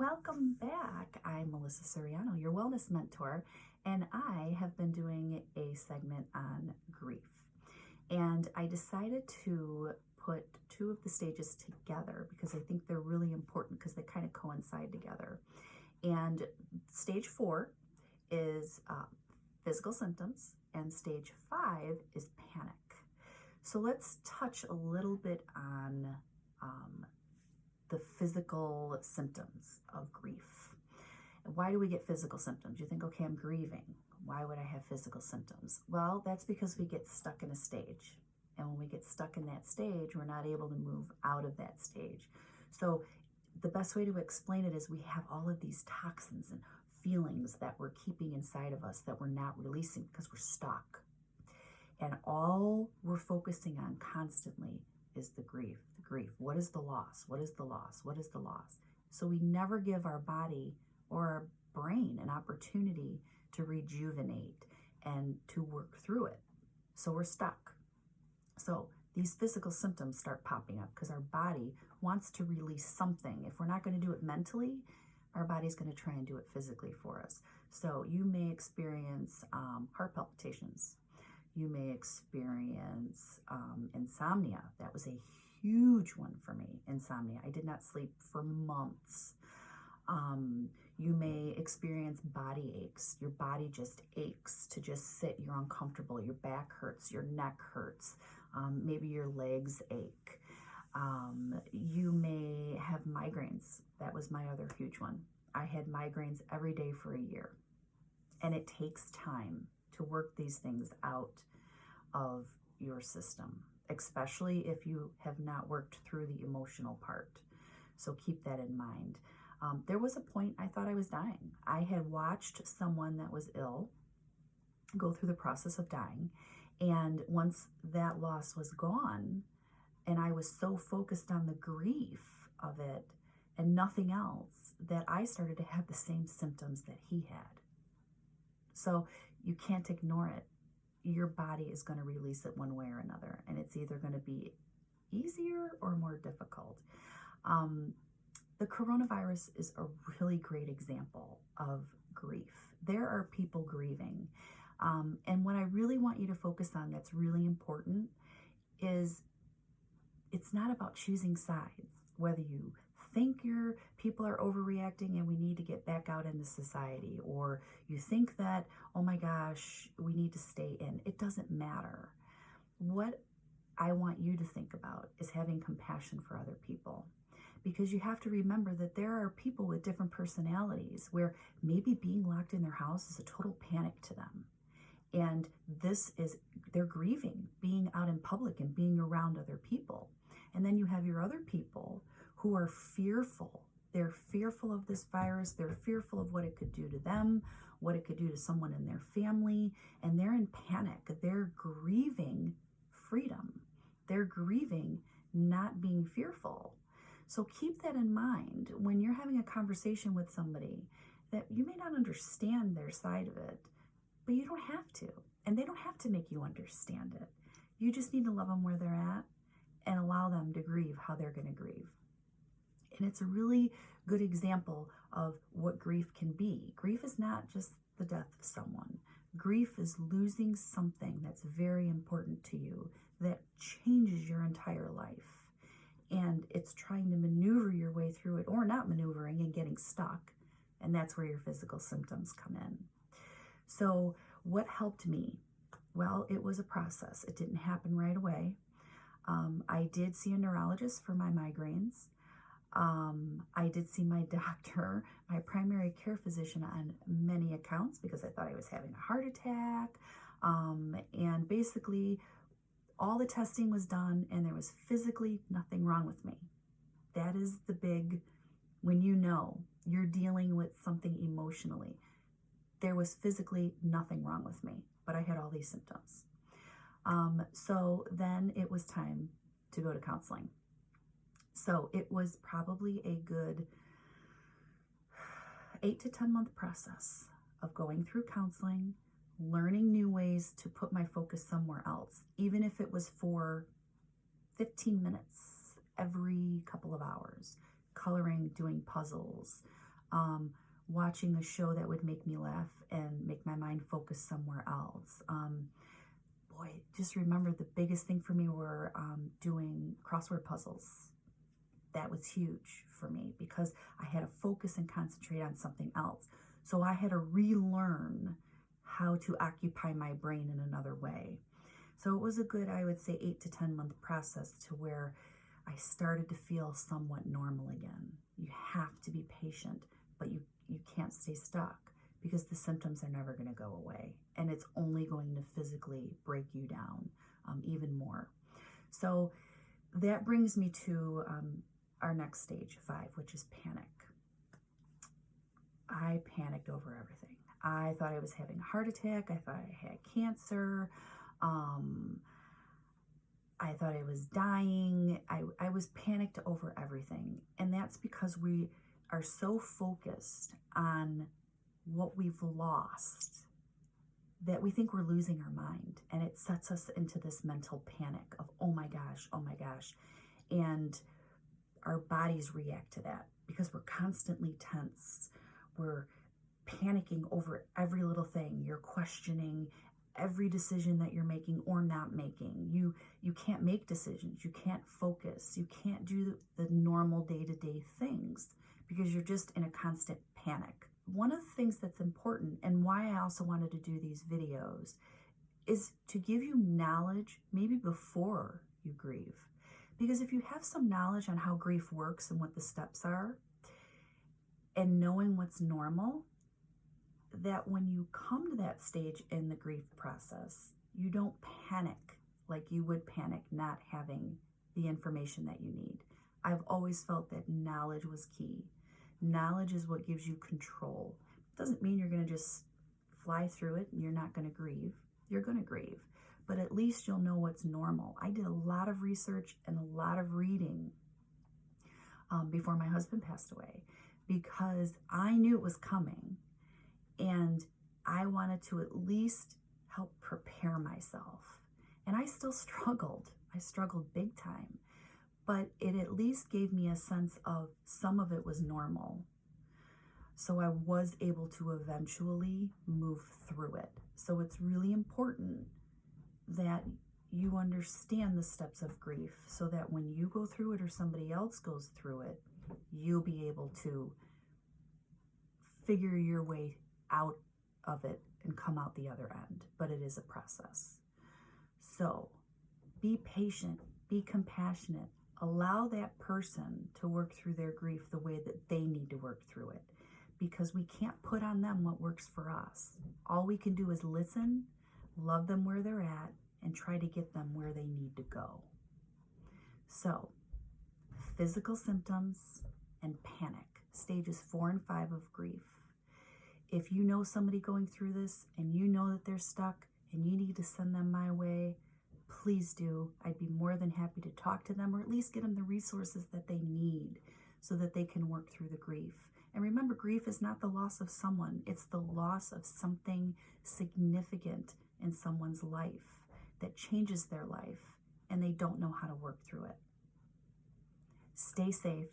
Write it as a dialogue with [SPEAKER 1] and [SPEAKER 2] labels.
[SPEAKER 1] Welcome back. I'm Melissa Soriano, your wellness mentor, and I have been doing a segment on grief. And I decided to put two of the stages together because I think they're really important because they kind of coincide together. And stage 4 is physical symptoms, and stage 5 is panic. So let's touch a little bit on the physical symptoms of grief. Why do we get physical symptoms? You think, okay, I'm grieving. Why would I have physical symptoms? Well, that's because we get stuck in a stage. And when we get stuck in that stage, we're not able to move out of that stage. So the best way to explain it is we have all of these toxins and feelings that we're keeping inside of us that we're not releasing because we're stuck. And all we're focusing on constantly is the grief. What is the loss? What is the loss? What is the loss? So we never give our body or our brain an opportunity to rejuvenate and to work through it. So we're stuck. So these physical symptoms start popping up because our body wants to release something. If we're not going to do it mentally, our body's going to try and do it physically for us. So you may experience heart palpitations. You may experience insomnia. That was a huge one for me, insomnia. I did not sleep for months. You may experience body aches. Your body just aches to just sit. You're uncomfortable. Your back hurts. Your neck hurts. Maybe your legs ache. You may have migraines. That was my other huge one. I had migraines every day for a year. And it takes time to work these things out of your system, especially if you have not worked through the emotional part. So keep that in mind. There was a point I thought I was dying. I had watched someone that was ill go through the process of dying. And once that loss was gone, and I was so focused on the grief of it and nothing else, that I started to have the same symptoms that he had. So you can't ignore it. Your body is going to release it one way or another, and it's either going to be easier or more difficult. The coronavirus is a really great example of grief. There are people grieving. And what I really want you to focus on that's really important is it's not about choosing sides, whether you think your people are overreacting and we need to get back out into society, or you think that, oh my gosh, we need to stay in. It doesn't matter. What I want you to think about is having compassion for other people, because you have to remember that there are people with different personalities where maybe being locked in their house is a total panic to them. And they're grieving being out in public and being around other people. And then you have your other people who are fearful. They're fearful of this virus. They're fearful of what it could do to them, what it could do to someone in their family. And they're in panic. They're grieving freedom. They're grieving not being fearful. So keep that in mind when you're having a conversation with somebody that you may not understand their side of it, but you don't have to. And they don't have to make you understand it. You just need to love them where they're at and allow them to grieve how they're going to grieve. And it's a really good example of what grief can be. Grief is not just the death of someone. Grief is losing something that's very important to you that changes your entire life. And it's trying to maneuver your way through it, or not maneuvering and getting stuck. And that's where your physical symptoms come in. So what helped me? Well, it was a process. It didn't happen right away. I did see a neurologist for my migraines. I did see my doctor, my primary care physician, on many accounts because I thought I was having a heart attack. And basically, all the testing was done and there was physically nothing wrong with me. That is the big, when you know you're dealing with something emotionally. There was physically nothing wrong with me, but I had all these symptoms. So then it was time to go to counseling. So it was probably a good 8 to 10 month process of going through counseling, learning new ways to put my focus somewhere else, even if it was for 15 minutes every couple of hours, coloring, doing puzzles, watching a show that would make me laugh and make my mind focus somewhere else. Boy, just remember the biggest thing for me were doing crossword puzzles. That was huge for me because I had to focus and concentrate on something else. So I had to relearn how to occupy my brain in another way. So it was a good, I would say, 8 to 10 month process to where I started to feel somewhat normal again. You have to be patient, but you can't stay stuck because the symptoms are never going to go away. And it's only going to physically break you down even more. So that brings me to our next stage, 5, which is panic. I panicked over everything. I thought I was having a heart attack. I thought I had cancer. I thought I was dying. I was panicked over everything. And that's because we are so focused on what we've lost that we think we're losing our mind. And it sets us into this mental panic of, oh my gosh. And our bodies react to that because we're constantly tense. We're panicking over every little thing. You're questioning every decision that you're making or not making. You can't make decisions. You can't focus. You can't do the normal day-to-day things because you're just in a constant panic. One of the things that's important and why I also wanted to do these videos is to give you knowledge maybe before you grieve. Because if you have some knowledge on how grief works and what the steps are, and knowing what's normal, that when you come to that stage in the grief process, you don't panic like you would panic not having the information that you need. I've always felt that knowledge was key. Knowledge is what gives you control. It doesn't mean you're going to just fly through it and you're not going to grieve. You're going to grieve, but at least you'll know what's normal. I did a lot of research and a lot of reading before my husband passed away because I knew it was coming. And I wanted to at least help prepare myself. And I still struggled. I struggled big time. But it at least gave me a sense of some of it was normal. So I was able to eventually move through it. So it's really important that you understand the steps of grief so that when you go through it or somebody else goes through it, you'll be able to figure your way out of it and come out the other end. But it is a process. So be patient, be compassionate, allow that person to work through their grief the way that they need to work through it, because we can't put on them what works for us. All we can do is listen, love them where they're at, and try to get them where they need to go. So physical symptoms and panic, stages 4 and 5 of grief. If you know somebody going through this and you know that they're stuck and you need to send them my way, please do. I'd be more than happy to talk to them or at least get them the resources that they need so that they can work through the grief. And remember, grief is not the loss of someone. It's the loss of something significant in someone's life that changes their life and they don't know how to work through it. Stay safe.